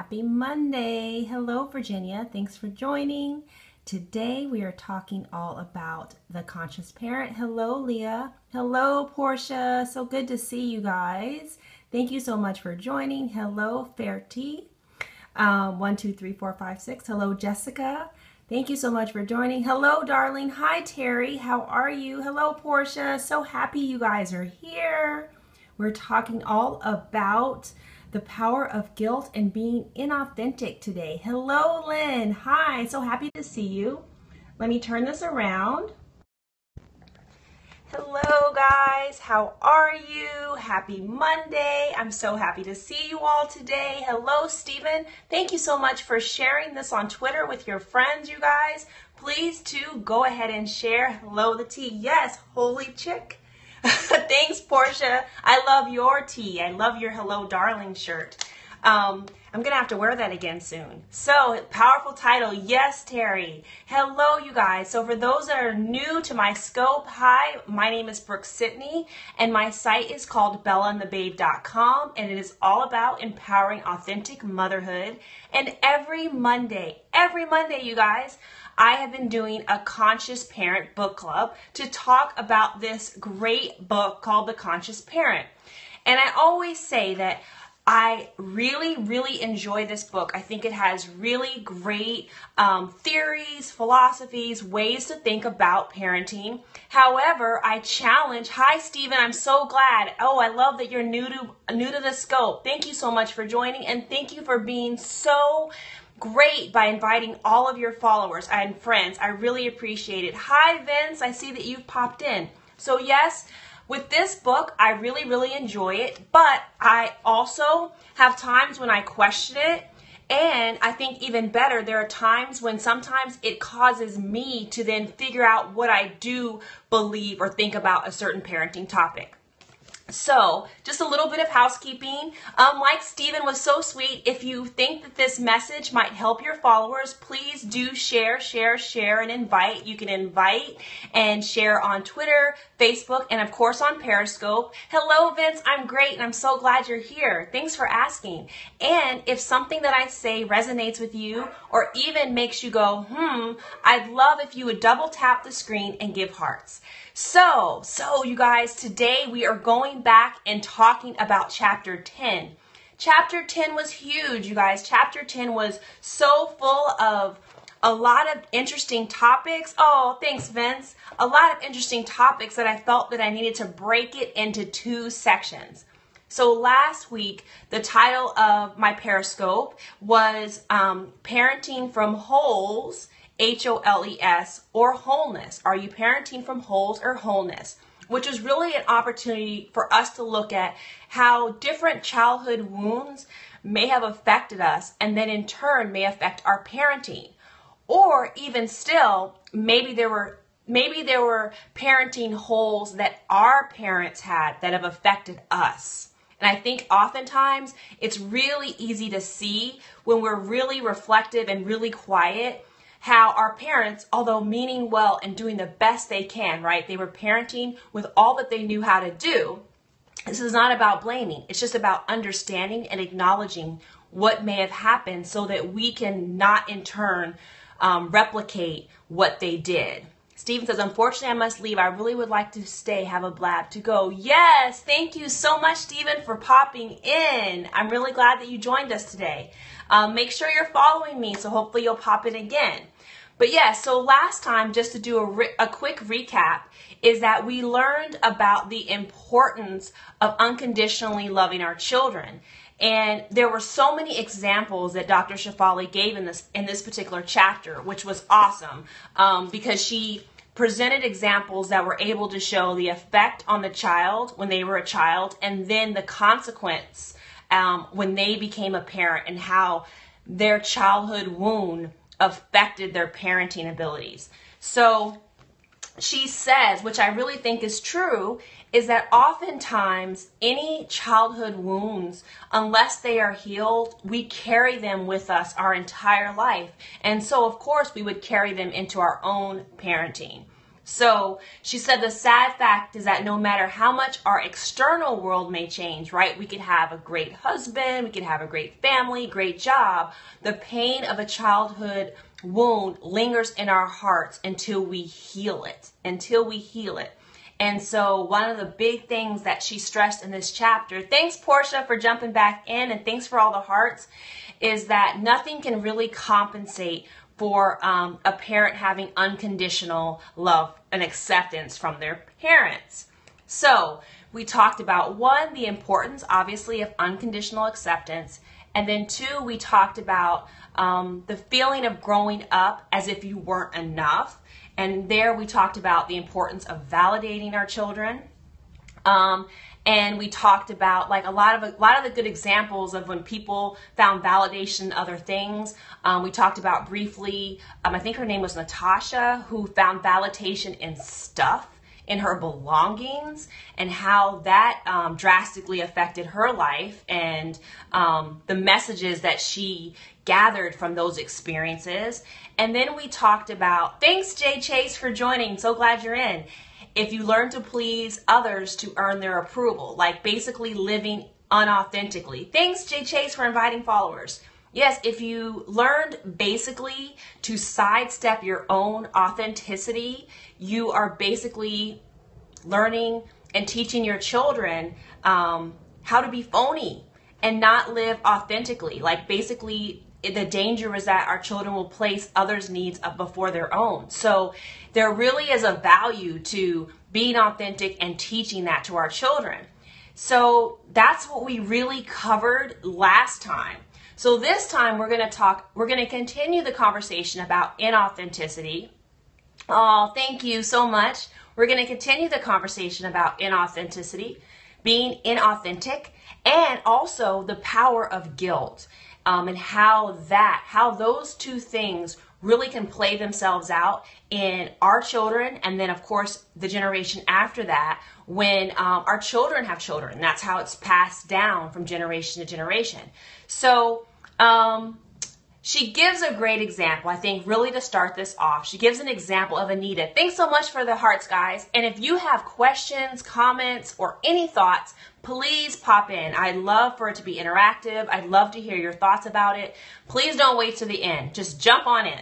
Happy Monday. Hello, Virginia. Thanks for joining. Today we are talking all about the conscious parent. Hello, Leah. Hello, Portia. So good to see you guys. Thank you so much for joining. Hello, Fairty. 1, 2, 3, 4, 5, 6. Hello, Jessica. Thank you so much for joining. Hello, darling. Hi, Terry. How are you? Hello, Portia. So happy you guys are here. We're talking all about the power of guilt and being inauthentic today. Hello, Lynn. Hi. So happy to see you. Let me turn this around. Hello, guys. How are you? Happy Monday. I'm so happy to see you all today. Hello, Stephen. Thank you so much for sharing this on Twitter with your friends, you guys. Please, too, go ahead and share. Hello, the tea. Yes, holy chick. Thanks, Portia. I love your tea. I love your Hello Darling shirt. I'm going to have to wear that again soon. So, powerful title. Yes, Terry. Hello, you guys. So, for those that are new to my scope, hi, my name is Brooke-Sidney, and my site is called BellaandTheBabe.com, and it is all about empowering authentic motherhood. And every Monday, you guys, I have been doing a Conscious Parent book club to talk about this great book called The Conscious Parent. And I always say that I really enjoy this book. I think it has really great theories, philosophies, ways to think about parenting. However, I challenge, hi Stephen, I'm so glad. Oh, I love that you're new to the scope. Thank you so much for joining, and thank you for being so great by inviting all of your followers and friends. I really appreciate it. Hi Vince, I see that you've popped in. So yes, with this book, I really enjoy it, but I also have times when I question it, and I think even better, there are times when sometimes it causes me to then figure out what I do believe or think about a certain parenting topic. So, just a little bit of housekeeping. Like Stephen was so sweet, if you think that this message might help your followers, please do share, and invite. You can invite and share on Twitter, Facebook, and of course on Periscope. Hello, Vince. I'm great, and I'm so glad you're here. Thanks for asking. And if something that I say resonates with you or even makes you go, I'd love if you would double tap the screen and give hearts. So you guys, today we are going back and talking about chapter 10. Chapter 10 was huge, you guys. Chapter 10 was so full of a lot of interesting topics. Oh, thanks, Vince. A lot of interesting topics that I felt that I needed to break it into 2 sections. So last week, the title of my Periscope was Parenting from Holes, H-O-L-E-S, or Wholeness. Are you parenting from holes or wholeness? Which is really an opportunity for us to look at how different childhood wounds may have affected us and then in turn may affect our parenting. Or even still, maybe there were parenting holes that our parents had that have affected us. And I think oftentimes it's really easy to see when we're really reflective and really quiet how our parents, although meaning well and doing the best they can, right? They were parenting with all that they knew how to do. This is not about blaming. It's just about understanding and acknowledging what may have happened so that we can not in turn replicate what they did. Stephen says, unfortunately, I must leave. I really would like to stay, have a blab to go. Yes, thank you so much, Stephen, for popping in. I'm really glad that you joined us today. Make sure you're following me, so hopefully you'll pop in again. But yeah, so last time, just to do a quick recap, is that we learned about the importance of unconditionally loving our children. And there were so many examples that Dr. Shefali gave in this particular chapter, which was awesome because she presented examples that were able to show the effect on the child when they were a child, and then the consequence when they became a parent and how their childhood wound affected their parenting abilities. So she says, which I really think is true, is that oftentimes any childhood wounds, unless they are healed, we carry them with us our entire life. And so, of course, we would carry them into our own parenting. So she said the sad fact is that no matter how much our external world may change, right? We could have a great husband, we could have a great family, great job. The pain of a childhood wound lingers in our hearts until we heal it, And so one of the big things that she stressed in this chapter, thanks Portia for jumping back in, and thanks for all the hearts, is that nothing can really compensate for a parent having unconditional love and acceptance from their parents. So we talked about, one, the importance, obviously, of unconditional acceptance. And then two, we talked about the feeling of growing up as if you weren't enough. And there we talked about the importance of validating our children. And we talked about like a lot of the good examples of when people found validation in other things. We talked about briefly, I think her name was Natasha, who found validation in stuff, in her belongings, and how that drastically affected her life and the messages that she gathered from those experiences. And then we talked about, thanks Jay Chase for joining, so glad you're in. If you learn to please others to earn their approval, like basically living unauthentically. Thanks, Jay Chase, for inviting followers. Yes, if you learned basically to sidestep your own authenticity, you are basically learning and teaching your children how to be phony and not live authentically. Like basically, the danger is that our children will place others' needs up before their own. So there really is a value to being authentic and teaching that to our children. So that's what we really covered last time. So this time we're going to continue the conversation about inauthenticity. Oh, thank you so much. We're going to continue the conversation about inauthenticity, being inauthentic, and also the power of guilt. And how those two things really can play themselves out in our children, and then of course the generation after that, when our children have children. That's how it's passed down from generation to generation. So she gives a great example, I think, really to start this off. She gives an example of Anita. Thanks so much for the hearts, guys. And if you have questions, comments, or any thoughts, please pop in. I'd love for it to be interactive. I'd love to hear your thoughts about it. Please don't wait to the end. Just jump on in.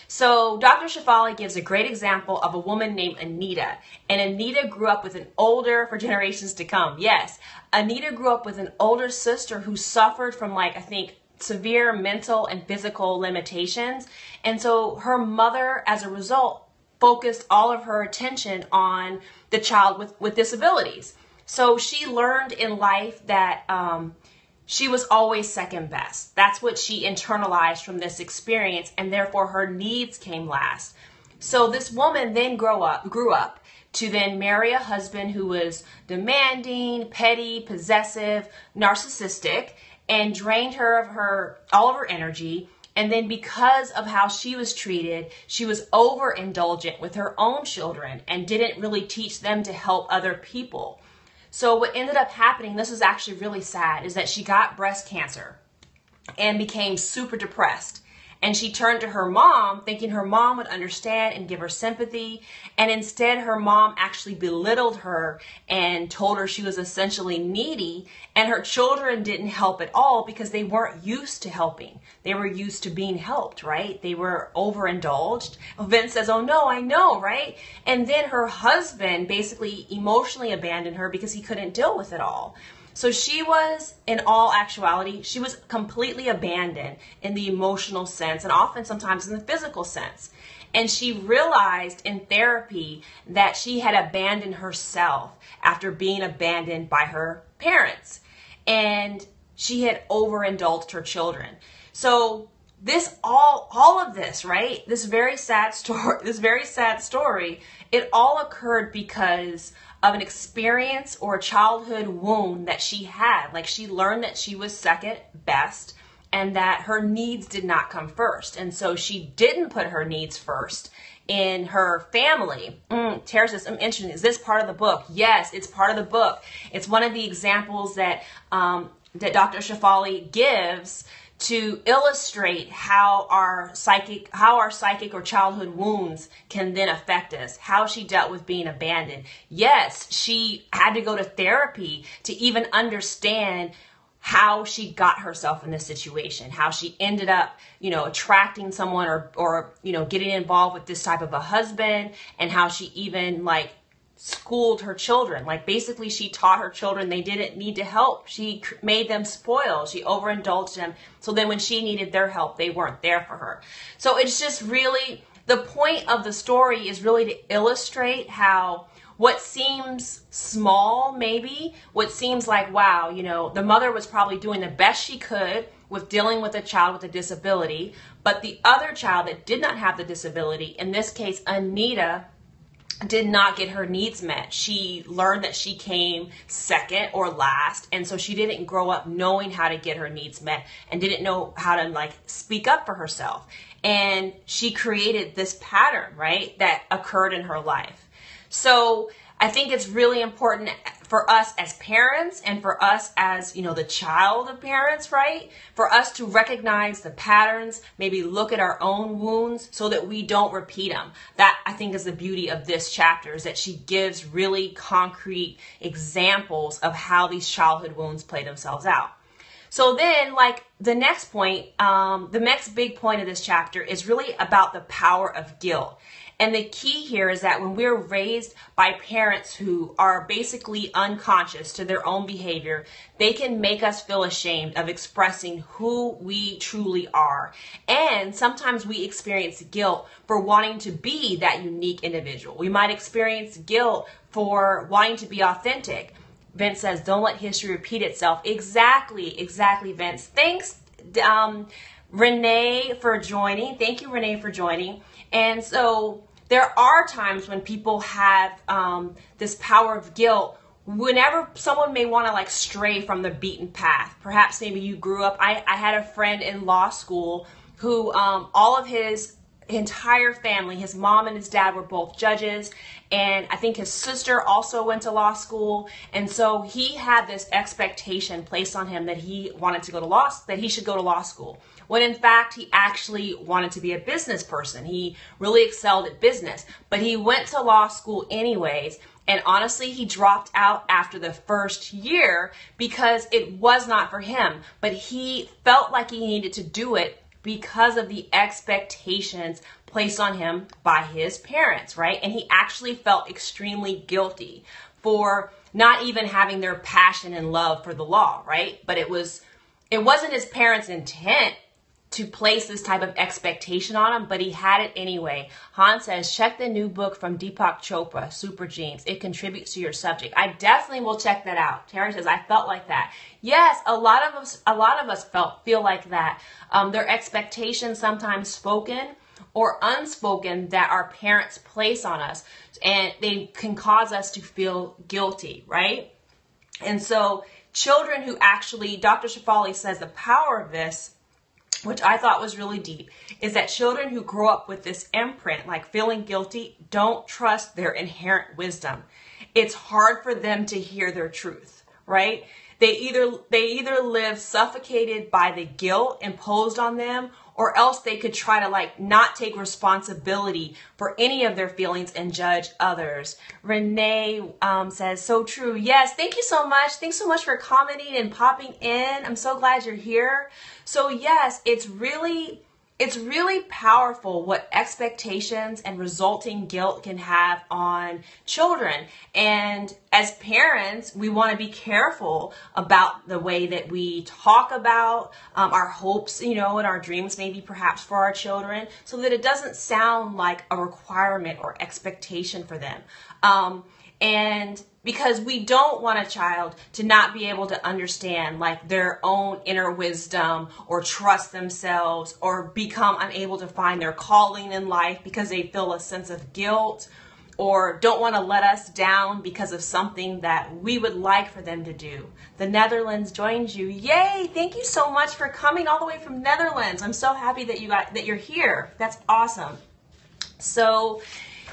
So Dr. Shefali gives a great example of a woman named Anita. And Anita grew up with an older, for generations to come, yes. Anita grew up with an older sister who suffered from, like, I think, severe mental and physical limitations. And so her mother, as a result, focused all of her attention on the child with disabilities. So she learned in life that she was always second best. That's what she internalized from this experience, and therefore her needs came last. So this woman then grew up to then marry a husband who was demanding, petty, possessive, narcissistic, and drained her of all of her energy. And then because of how she was treated, she was overindulgent with her own children and didn't really teach them to help other people. So what ended up happening, this is actually really sad, is that she got breast cancer and became super depressed. And she turned to her mom, thinking her mom would understand and give her sympathy. And instead, her mom actually belittled her and told her she was essentially needy. And her children didn't help at all because they weren't used to helping. They were used to being helped, right? They were overindulged. Vince says, oh no, I know, right? And then her husband basically emotionally abandoned her because he couldn't deal with it all. So she was, in all actuality, she was completely abandoned in the emotional sense and often sometimes in the physical sense. And she realized in therapy that she had abandoned herself after being abandoned by her parents. And she had overindulged her children. So this all of this, right? This very sad story, it all occurred because of an experience or a childhood wound that she had. Like, she learned that she was second best and that her needs did not come first. And so she didn't put her needs first in her family. Tara says, I'm interested. Is this part of the book? Yes, it's part of the book. It's one of the examples that Dr. Shefali gives to illustrate how our psychic or childhood wounds can then affect us, how she dealt with being abandoned. Yes, she had to go to therapy to even understand how she got herself in this situation, how she ended up, attracting someone or getting involved with this type of a husband, and how she even schooled her children. Basically she taught her children they didn't need to help. She made them spoiled. She overindulged them. So then when she needed their help, they weren't there for her. So it's just really, the point of the story is really to illustrate how what seems small, maybe, what seems like, wow, the mother was probably doing the best she could with dealing with a child with a disability, but the other child that did not have the disability, in this case, Anita, did not get her needs met. She learned that she came second or last, and so she didn't grow up knowing how to get her needs met and didn't know how to speak up for herself. And she created this pattern, right, that occurred in her life. So I think it's really important for us as parents and for us as, the child of parents, right? For us to recognize the patterns, maybe look at our own wounds so that we don't repeat them. That, I think, is the beauty of this chapter, is that she gives really concrete examples of how these childhood wounds play themselves out. So then, the next point, the next big point of this chapter is really about the power of guilt. And the key here is that when we're raised by parents who are basically unconscious to their own behavior, they can make us feel ashamed of expressing who we truly are. And sometimes we experience guilt for wanting to be that unique individual. We might experience guilt for wanting to be authentic. Vince says, don't let history repeat itself. Exactly, Vince. Thanks, Renee, for joining. Thank you, Renee, for joining. And so there are times when people have this power of guilt whenever someone may want to stray from the beaten path. Perhaps maybe you grew up. I had a friend in law school who all of his entire family, his mom and his dad, were both judges, and I think his sister also went to law school, and so he had this expectation placed on him that he wanted to go to that he should go to law school, when in fact he actually wanted to be a business person. He really excelled at business, but he went to law school anyways. And honestly, he dropped out after the first year because it was not for him, but he felt like he needed to do it because of the expectations placed on him by his parents, right? And he actually felt extremely guilty for not even having their passion and love for the law, right? But it wasn't his parents' intent to place this type of expectation on him, but he had it anyway. Han says, check the new book from Deepak Chopra, Super Genes. It contributes to your subject. I definitely will check that out. Terry says, I felt like that. Yes, a lot of us feel like that. Their expectations, sometimes spoken or unspoken, that our parents place on us, and they can cause us to feel guilty, right? And so children who actually, Dr. Shefali says the power of this, which I thought was really deep, is that children who grow up with this imprint, like feeling guilty, don't trust their inherent wisdom. It's hard for them to hear their truth, right? They either live suffocated by the guilt imposed on them, or else they could try to not take responsibility for any of their feelings and judge others. Renee says, so true. Yes, thank you so much. Thanks so much for commenting and popping in. I'm so glad you're here. So yes, it's really powerful what expectations and resulting guilt can have on children. And as parents, we want to be careful about the way that we talk about our hopes, and our dreams, maybe perhaps for our children, so that it doesn't sound like a requirement or expectation for them. And because we don't want a child to not be able to understand their own inner wisdom, or trust themselves, or become unable to find their calling in life because they feel a sense of guilt, or don't want to let us down because of something that we would like for them to do. The Netherlands joins you. Yay! Thank you so much for coming all the way from Netherlands. I'm so happy that you're here. That's awesome. So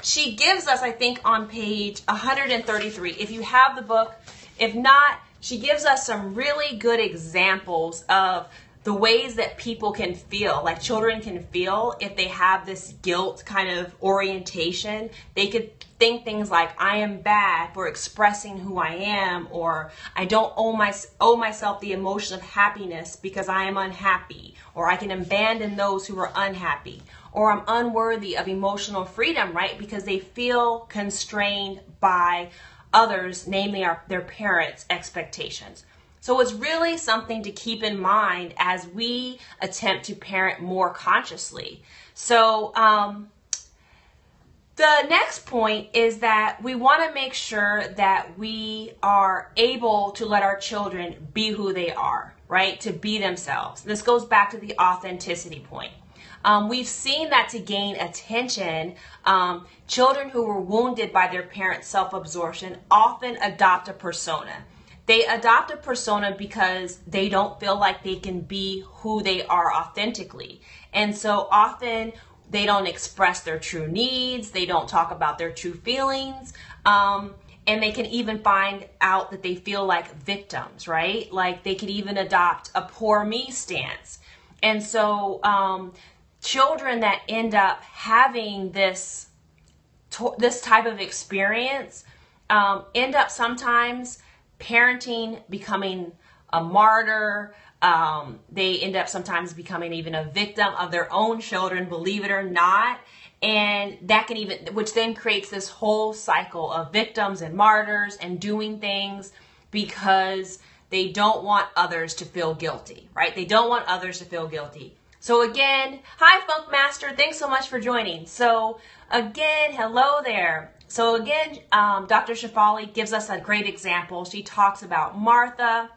she gives us, I think, on page 133, if you have the book. If not, she gives us some really good examples of the ways that people can feel, like children can feel if they have this guilt kind of orientation. They could think things like, I am bad for expressing who I am, or I don't owe myself the emotion of happiness because I am unhappy, or I can abandon those who are unhappy, or I'm unworthy of emotional freedom, right? Because they feel constrained by others, namely their parents' expectations. So it's really something to keep in mind as we attempt to parent more consciously. So the next point is that we want to make sure that we are able to let our children be who they are, right? To be themselves. This goes back to the authenticity point. We've seen that to gain attention, children who were wounded by their parents' self-absorption often adopt a persona. They adopt a persona because they don't feel like they can be who they are authentically. And so often they don't express their true needs. They don't talk about their true feelings. And they can even find out that they feel like victims, right? Like they could even adopt a poor me stance. And so children that end up having this type of experience end up sometimes parenting becoming a martyr. They end up sometimes becoming even a victim of their own children, believe it or not. And that can which then creates this whole cycle of victims and martyrs and doing things because they don't want others to feel guilty, right? They don't want others to feel guilty. So again, hi Funk Master, thanks so much for joining. So again, hello there. So again, Dr. Shefali gives us a great example. She talks about Martha.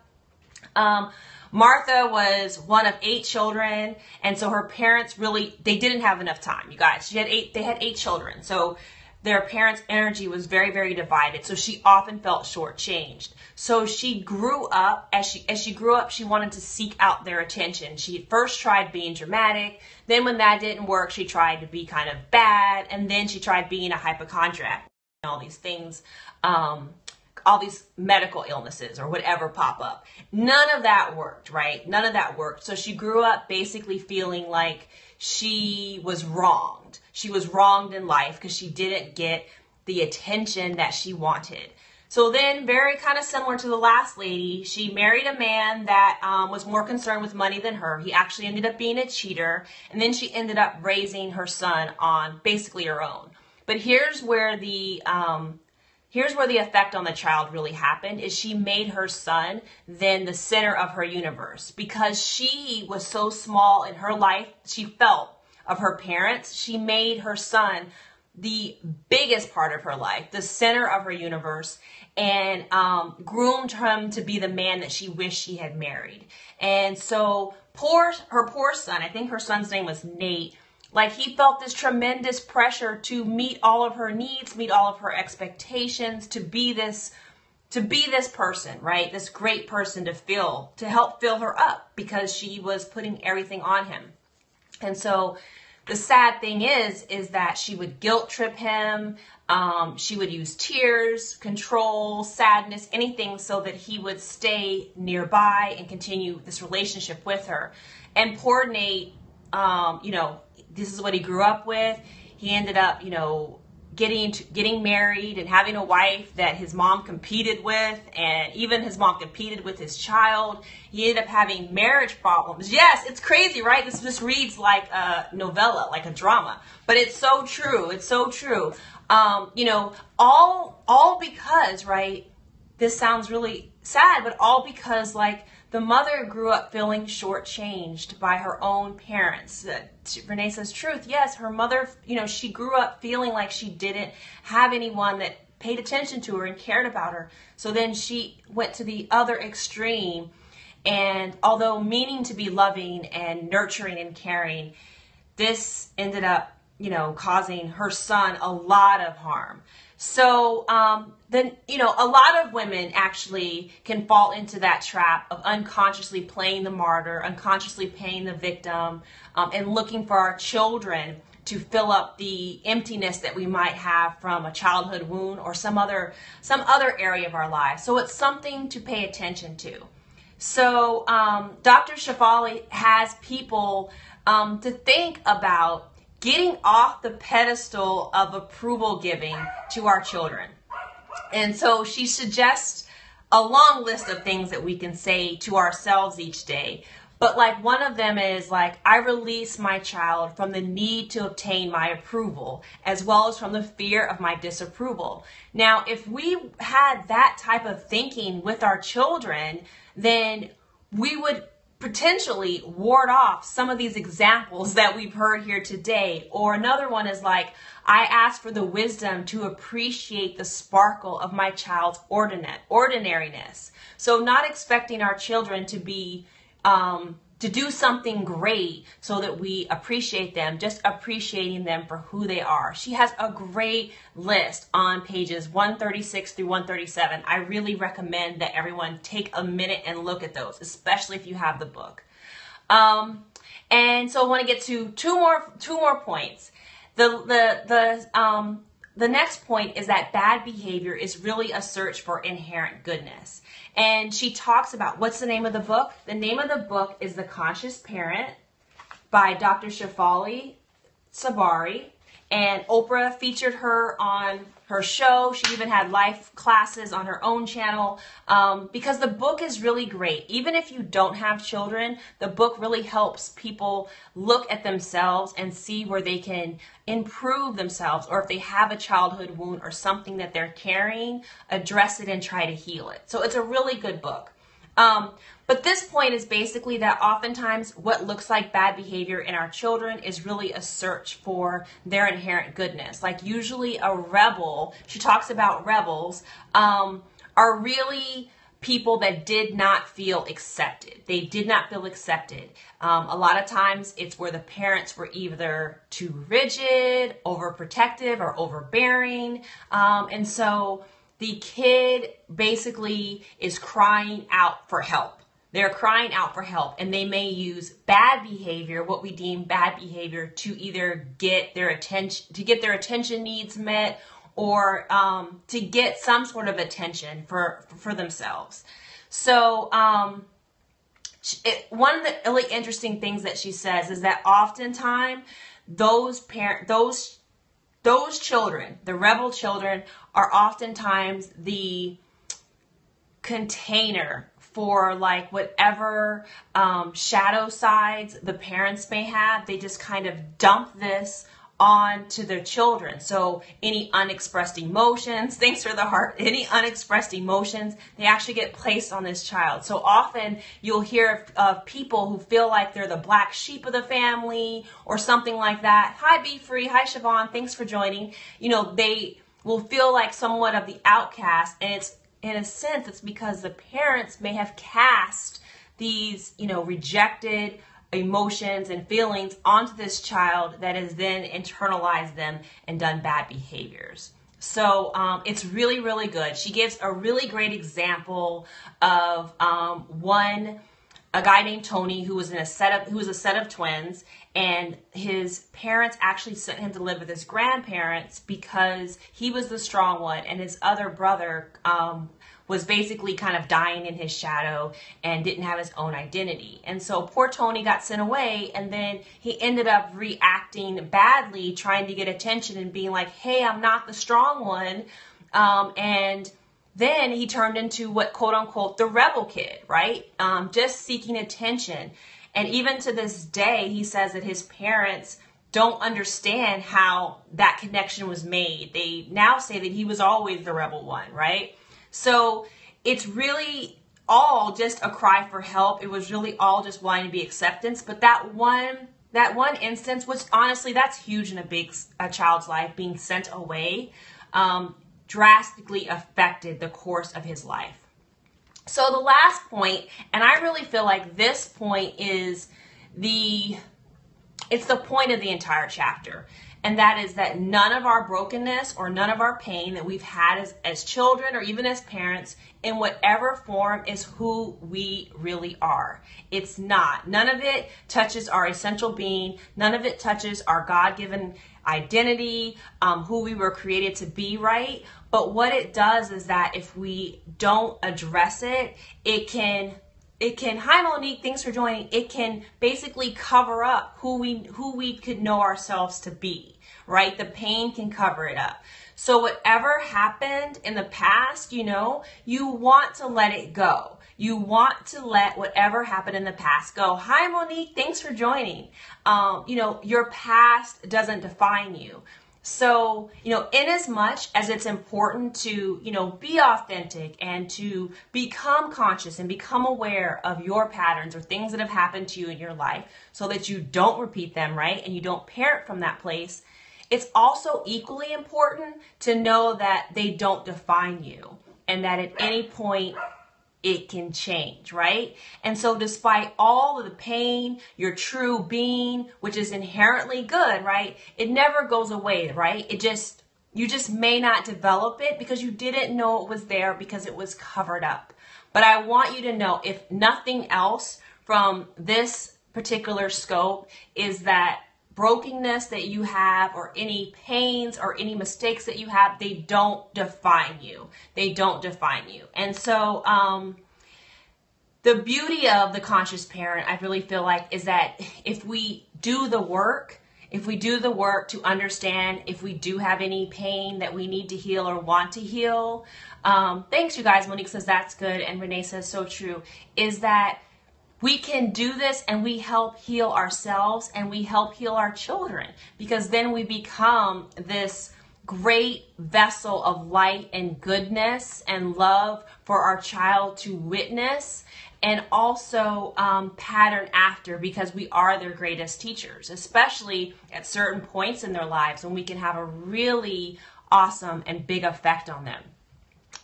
Martha was one of 8 children, and so her parents they didn't have enough time, you guys. They had 8 children, so their parents' energy was very, very divided. So she often felt shortchanged. So she grew up, as she grew up, she wanted to seek out their attention. She first tried being dramatic. Then when that didn't work, she tried to be kind of bad. And then she tried being a hypochondriac. All these things, all these medical illnesses or whatever pop up. None of that worked, right? None of that worked. So she grew up basically feeling like she was wronged. She was wronged in life because she didn't get the attention that she wanted. So then, very kind of similar to the last lady, she married a man that was more concerned with money than her. He actually ended up being a cheater. And then she ended up raising her son on basically her own. But here's where the effect on the child really happened, is she made her son then the center of her universe. Because she was so small in her life, she felt, of her parents, she made her son the biggest part of her life, the center of her universe, and groomed him to be the man that she wished she had married. And so her poor son, I think her son's name was Nate, like he felt this tremendous pressure to meet all of her needs, meet all of her expectations, to be this person, right? This great person to help fill her up, because she was putting everything on him. And so the sad thing is that she would guilt trip him. She would use tears, control, sadness, anything so that he would stay nearby and continue this relationship with her. And poor Nate, this is what he grew up with. He ended up, getting married and having a wife that his mom competed with, and even his mom competed with his child. He ended up having marriage problems. Yes, it's crazy, right? This reads like a novella, like a drama, but it's so true. It's so true. All because, right? This sounds really sad, but all because, like, the mother grew up feeling shortchanged by her own parents. Renee says, truth. Yes, her mother, she grew up feeling like she didn't have anyone that paid attention to her and cared about her. So then she went to the other extreme. And although meaning to be loving and nurturing and caring, this ended up, causing her son a lot of harm. So then, a lot of women actually can fall into that trap of unconsciously playing the martyr, unconsciously playing the victim, and looking for our children to fill up the emptiness that we might have from a childhood wound or some other area of our lives. So it's something to pay attention to. So Dr. Shefali has people to think about getting off the pedestal of approval giving to our children. And so she suggests a long list of things that we can say to ourselves each day. But like one of them is like, I release my child from the need to obtain my approval, as well as from the fear of my disapproval. Now, if we had that type of thinking with our children, then we would potentially ward off some of these examples that we've heard here today. Or another one is like, I ask for the wisdom to appreciate the sparkle of my child's ordinariness. So not expecting our children to be, to do something great so that we appreciate them, just appreciating them for who they are. She has a great list on pages 136 through 137. I really recommend that everyone take a minute and look at those, especially if you have the book. And so I want to get to two more points. The next point is that bad behavior is really a search for inherent goodness. And she talks about, what's the name of the book? The name of the book is The Conscious Parent by Dr. Shefali Tsabary. And Oprah featured her on her show. She even had live classes on her own channel because the book is really great. Even if you don't have children, the book really helps people look at themselves and see where they can improve themselves, or if they have a childhood wound or something that they're carrying, address it and try to heal it. So it's a really good book. But this point is basically that oftentimes what looks like bad behavior in our children is really a search for their inherent goodness. Like usually a rebel, she talks about rebels, are really people that did not feel accepted. They did not feel accepted. A lot of times it's where the parents were either too rigid, overprotective, or overbearing. And so the kid basically is crying out for help. They're crying out for help, and they may use bad behavior, what we deem bad behavior, to either get their attention needs met, or to get some sort of attention for themselves. So one of the really interesting things that she says is that oftentimes those children, the rebel children, are oftentimes the container for like whatever shadow sides the parents may have. They just kind of dump this on to their children. So any unexpressed emotions, thanks for the heart, any unexpressed emotions, they actually get placed on this child. So often you'll hear of people who feel like they're the black sheep of the family or something like that. Hi, Be Free. Hi, Siobhan. Thanks for joining. You know, they will feel like somewhat of the outcast, and it's, in a sense, it's because the parents may have cast these, rejected emotions and feelings onto this child that has then internalized them and done bad behaviors. So it's really, really good. She gives a really great example of a guy named Tony who was a set of twins, and his parents actually sent him to live with his grandparents because he was the strong one, and his other brother was basically kind of dying in his shadow and didn't have his own identity. And so poor Tony got sent away, and then he ended up reacting badly, trying to get attention and being like, hey, I'm not the strong one. And then he turned into what, quote unquote, the rebel kid, right? Just seeking attention. And even to this day, he says that his parents don't understand how that connection was made. They now say that he was always the rebel one, right? So it's really all just a cry for help. It was really all just wanting to be acceptance. But that one instance, which honestly, that's huge in a child's life, being sent away, drastically affected the course of his life. So the last point, and I really feel like this point is it's the point of the entire chapter. And that is that none of our brokenness or none of our pain that we've had as children or even as parents, in whatever form, is who we really are. It's not. None of it touches our essential being. None of it touches our God-given identity, who we were created to be, right? But what it does is that if we don't address it, it can hi Monique, thanks for joining. It can basically cover up who we could know ourselves to be, right? The pain can cover it up. So whatever happened in the past, you want to let it go. You want to let whatever happened in the past go. Hi Monique, thanks for joining. Your past doesn't define you. So, in as much as it's important to, be authentic and to become conscious and become aware of your patterns or things that have happened to you in your life so that you don't repeat them, right? And you don't parent from that place. It's also equally important to know that they don't define you and that at any point it can change, right? And so despite all of the pain, your true being, which is inherently good, right? It never goes away, right? You just may not develop it because you didn't know it was there because it was covered up. But I want you to know, if nothing else from this particular scope, is that brokenness that you have or any pains or any mistakes that you have, they don't define you. They don't define you. And so the beauty of the conscious parent, I really feel like, is that if we do the work to understand if we do have any pain that we need to heal or want to heal. Thanks, you guys. Monique says that's good. And Renee says so true. Is that we can do this and we help heal ourselves and we help heal our children, because then we become this great vessel of light and goodness and love for our child to witness and also pattern after, because we are their greatest teachers, especially at certain points in their lives when we can have a really awesome and big effect on them.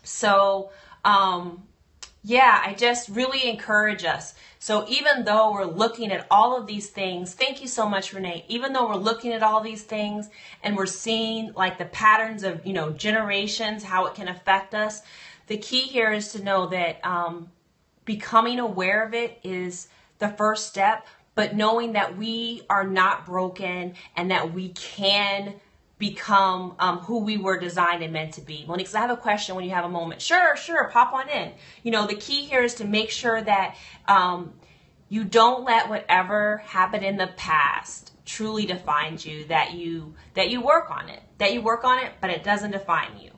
So, I just really encourage us. So even though we're looking at all of these things, thank you so much, Renee. Even though we're looking at all these things and we're seeing like the patterns of, generations, how it can affect us, the key here is to know that becoming aware of it is the first step, but knowing that we are not broken and that we can become who we were designed and meant to be. Monique, I have a question when you have a moment. Sure, pop on in. The key here is to make sure that you don't let whatever happened in the past truly define you, that you work on it, but it doesn't define you.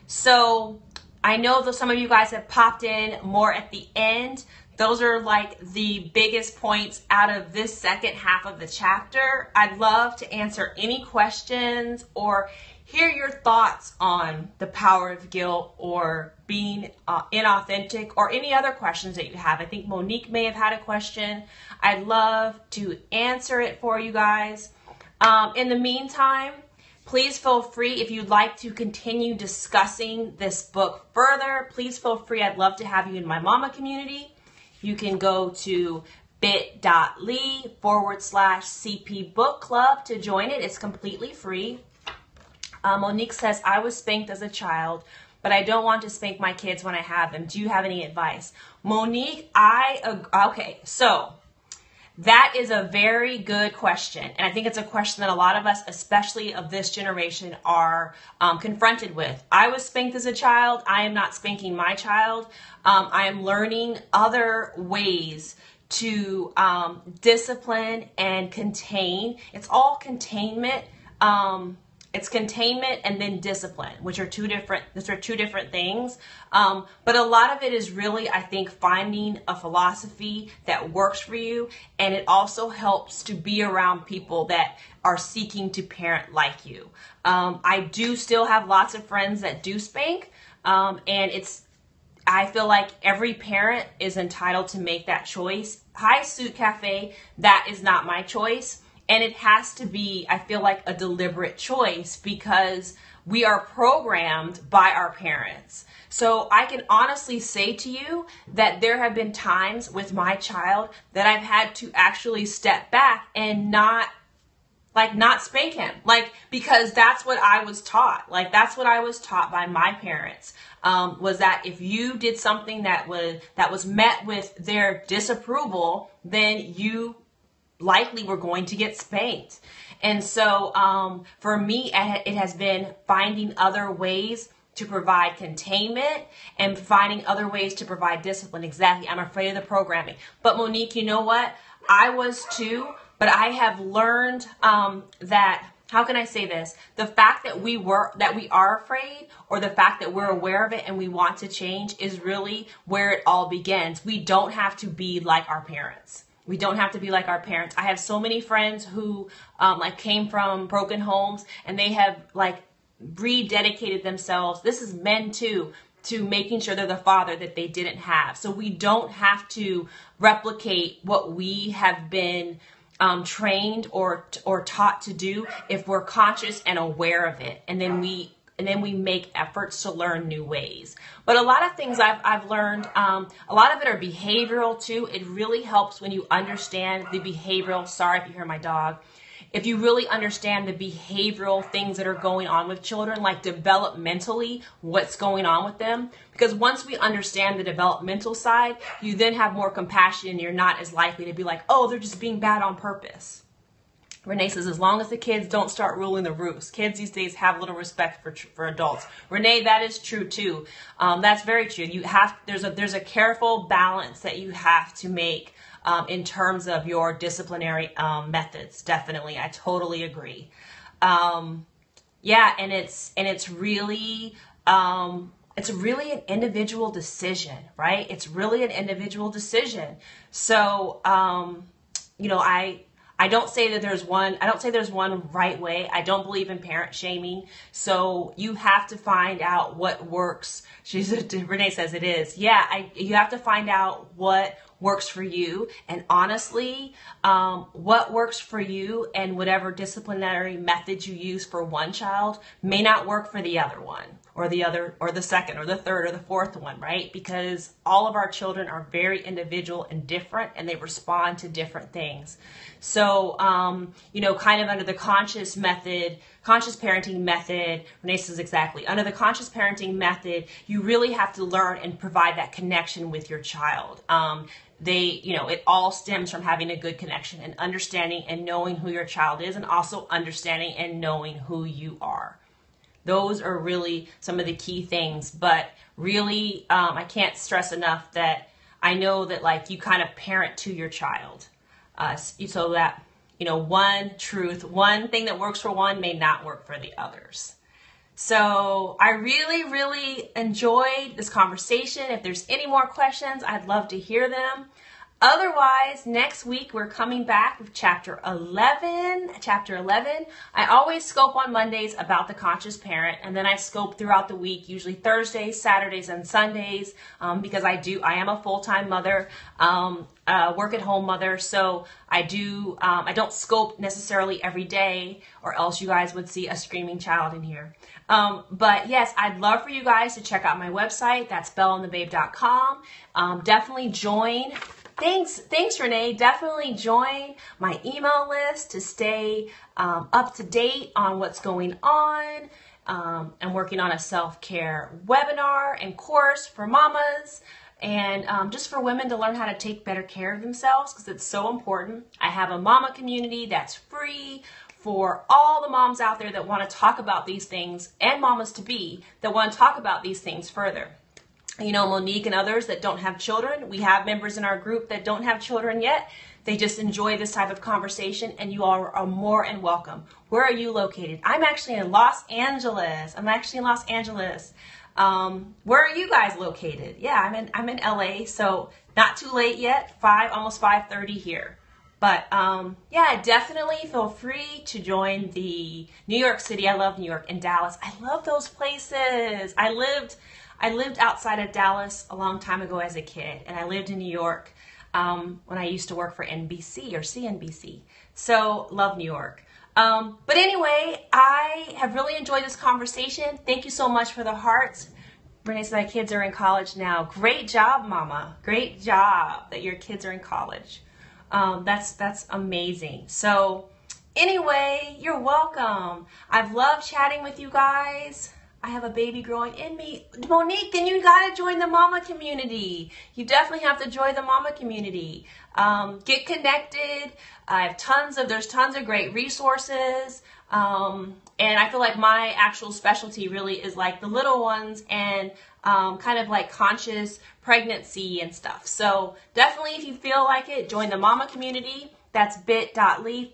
So I know that some of you guys have popped in more at the end. Those are like the biggest points out of this second half of the chapter. I'd love to answer any questions or hear your thoughts on the power of guilt or being inauthentic or any other questions that you have. I think Monique may have had a question. I'd love to answer it for you guys. In the meantime, please feel free, if you'd like to continue discussing this book further, please feel free. I'd love to have you in my mama community. You can go to bit.ly/CP Book Club to join it. It's completely free. Monique says, I was spanked as a child, but I don't want to spank my kids when I have them. Do you have any advice? Monique, okay, so that is a very good question. And I think it's a question that a lot of us, especially of this generation, are confronted with. I was spanked as a child. I am not spanking my child. I am learning other ways to discipline and contain. It's all containment. It's containment and then discipline, which are two different things. But a lot of it is really, I think, finding a philosophy that works for you. And it also helps to be around people that are seeking to parent like you. I do still have lots of friends that do spank. I feel like every parent is entitled to make that choice. Hi, Suit Cafe. That is not my choice. And it has to be, I feel like, a deliberate choice because we are programmed by our parents. So I can honestly say to you that there have been times with my child that I've had to actually step back and not spank him, because that's what I was taught. That's what I was taught by my parents, was that if you did something that was met with their disapproval, then you likely were going to get spanked. And so for me, it has been finding other ways to provide containment and finding other ways to provide discipline. Exactly. I'm afraid of the programming. But Monique, you know what? I was too, but I have learned that, how can I say this? The fact that we are afraid, or the fact that we're aware of it and we want to change, is really where it all begins. We don't have to be like our parents. We don't have to be like our parents. I have so many friends who like came from broken homes, and they have like rededicated themselves. This is men too, to making sure they're the father that they didn't have. So we don't have to replicate what we have been trained or taught to do if we're conscious and aware of it. And then we make efforts to learn new ways. But a lot of things I've learned, a lot of it are behavioral too. It really helps when you understand the behavioral, sorry if you hear my dog, if you really understand the behavioral things that are going on with children, like developmentally, what's going on with them. Because once we understand the developmental side, you then have more compassion, and you're not as likely to be like, oh, they're just being bad on purpose. Renee says, as long as the kids don't start ruling the roost. Kids these days have little respect for adults. Renee, that is true too. That's very true. There's a careful balance that you have to make in terms of your disciplinary methods. Definitely, I totally agree. Yeah, and it's really an individual decision, right? It's really an individual decision. So you know, I don't say that there's one right way. I don't believe in parent shaming. So you have to find out what works. Renee says it is. Yeah, you have to find out what works for you. And honestly, what works for you and whatever disciplinary method you use for one child may not work for the other one, or the second, or the third, or the fourth one, right? Because all of our children are very individual and different, and they respond to different things. So, you know, kind of under the conscious parenting method, Renee says exactly, under the conscious parenting method, you really have to learn and provide that connection with your child. It all stems from having a good connection and understanding and knowing who your child is, and also understanding and knowing who you are. Those are really some of the key things. But really, I can't stress enough that I know that, like, you kind of parent to your child. So that, you know, one thing that works for one may not work for the others. So I really, really enjoyed this conversation. If there's any more questions, I'd love to hear them. Otherwise, next week we're coming back with chapter 11. I always scope on Mondays about the conscious parent, and then I scope throughout the week, usually Thursdays, Saturdays, and Sundays, because I am a full-time mother, work-at-home mother, so I don't scope necessarily every day, or else you guys would see a screaming child in here. But yes, I'd love for you guys to check out my website. That's bellandthebabe.com. Definitely join. Thanks, Renee. Definitely join my email list to stay up to date on what's going on. I'm working on a self-care webinar and course for mamas, and just for women to learn how to take better care of themselves, because it's so important. I have a mama community that's free for all the moms out there that want to talk about these things, and mamas to be that want to talk about these things further. You know, Monique and others that don't have children. We have members in our group that don't have children yet. They just enjoy this type of conversation, and you all are more than welcome. Where are you located? I'm actually in Los Angeles. Where are you guys located? Yeah, I'm in LA, so not too late yet. Almost 5:30 here. But yeah, definitely feel free to join the New York City. I love New York, and Dallas. I love those places. I lived outside of Dallas a long time ago as a kid, and I lived in New York when I used to work for NBC or CNBC. So love New York. But anyway, I have really enjoyed this conversation. Thank you so much for the hearts. Renee said my kids are in college now. Great job, Mama. Great job that your kids are in college. That's amazing. So anyway, you're welcome. I've loved chatting with you guys. I have a baby growing in me. Monique, then you gotta join the mama community. You definitely have to join the mama community. Get connected. There's tons of great resources. And I feel like my actual specialty really is like the little ones and kind of like conscious pregnancy and stuff. So definitely, if you feel like it, join the mama community. That's bit.ly/CP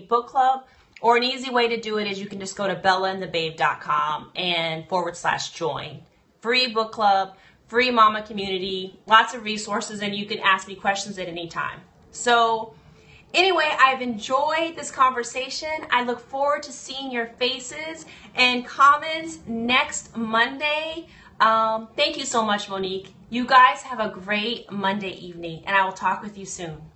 book club. Or an easy way to do it is you can just go to bellaandthebabe.com and /join. Free book club, free mama community, lots of resources, and you can ask me questions at any time. So anyway, I've enjoyed this conversation. I look forward to seeing your faces and comments next Monday. Thank you so much, Monique. You guys have a great Monday evening, and I will talk with you soon.